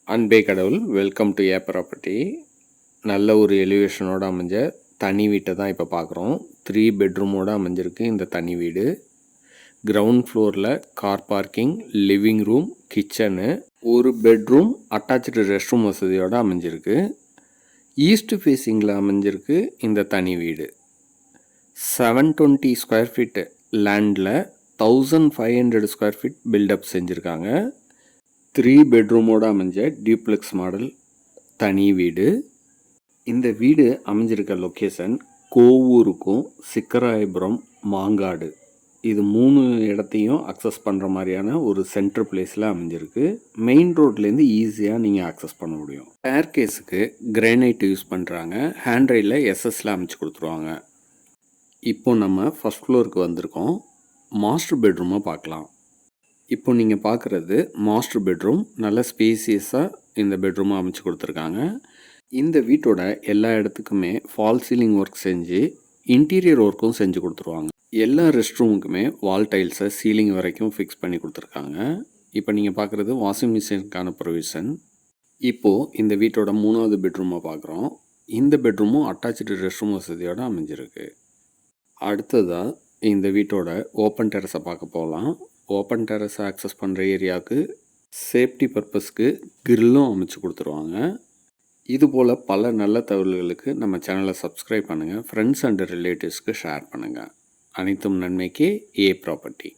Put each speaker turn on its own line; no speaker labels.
அன்பே கடவுள், welcome to A property. நல்ல ஒரு எலிவேஷனோடு அமைஞ்ச தனி வீட்டை தான் இப்போ பார்க்குறோம். 3 பெட்ரூமோடு அமைஞ்சிருக்கு இந்த தனி வீடு. கிரவுண்ட் ஃப்ளோரில் car parking, living room, kitchen, ஒரு பெட்ரூம், அட்டாச்சு ரெஸ்ட் ரூம் வசதியோடு அமைஞ்சிருக்கு. ஈஸ்ட் ஃபேஸிங்கில் அமைஞ்சிருக்கு இந்த தனி வீடு. 720 ஸ்கொயர் ஃபீட் லேண்டில் 1500 ஸ்கொயர் ஃபீட் பில்டப் செஞ்சுருக்காங்க. 3 பெட்ரூமோடு அமைஞ்ச டியூப்ளெக்ஸ் மாடல் தனி வீடு. இந்த வீடு அமைஞ்சிருக்க லொக்கேஷன் கோவூருக்கும் சிக்கராயபுரம், மாங்காடு, இது 3 இடத்தையும் அக்சஸ் பண்ணுற மாதிரியான ஒரு சென்ட்ரு பிளேஸில் அமைஞ்சிருக்கு. மெயின் ரோட்லேருந்து ஈஸியாக நீங்கள் அக்சஸ் பண்ண முடியும். ஸ்டேர் கேஸுக்கு கிரானைட் யூஸ் பண்ணுறாங்க. ஹேண்ட் ரெயிலில் எஸ்எஸ்ல அமைச்சு கொடுத்துருவாங்க. இப்போ நம்ம ஃபஸ்ட் ஃப்ளோருக்கு வந்திருக்கோம். மாஸ்டர் பெட்ரூமை பார்க்கலாம். இப்போ நீங்கள் பார்க்குறது மாஸ்டர் பெட்ரூம். நல்ல ஸ்பேசியஸாக இந்த பெட்ரூமை அமைச்சு கொடுத்துருக்காங்க. இந்த வீட்டோட எல்லா இடத்துக்குமே ஃபால் சீலிங் ஒர்க் செஞ்சு இன்டீரியர் ஒர்க்கும் செஞ்சு கொடுத்துருவாங்க. எல்லா ரெஸ்ட் ரூமுக்குமே வால் டைல்ஸை சீலிங் வரைக்கும் ஃபிக்ஸ் பண்ணி கொடுத்துருக்காங்க. இப்போ நீங்கள் பார்க்குறது வாஷிங் மிஷினுக்கான ப்ரொவிஷன். இப்போது இந்த வீட்டோட 3வது பெட்ரூமை பார்க்குறோம். இந்த பெட்ரூமும் அட்டாச்சு ரெஸ்ட் ரூம் வசதியோடு அமைஞ்சிருக்கு. அடுத்ததாக இந்த வீட்டோட ஓப்பன் டெரஸை பார்க்க போகலாம். ஓப்பன் டெரஸை ஆக்சஸ் பண்ணுற ஏரியாவுக்கு சேஃப்டி பர்பஸ்க்கு கிரில்லும் அமைச்சு கொடுத்துருவாங்க. இதுபோல் பல நல்ல தகவல்களுக்கு நம்ம சேனலை சப்ஸ்கிரைப் பண்ணுங்கள். ஃப்ரெண்ட்ஸ் அண்ட் ரிலேட்டிவ்ஸ்க்கு ஷேர் பண்ணுங்கள். அனைத்தும் நன்மைக்கே ஏ ப்ராப்பர்ட்டி.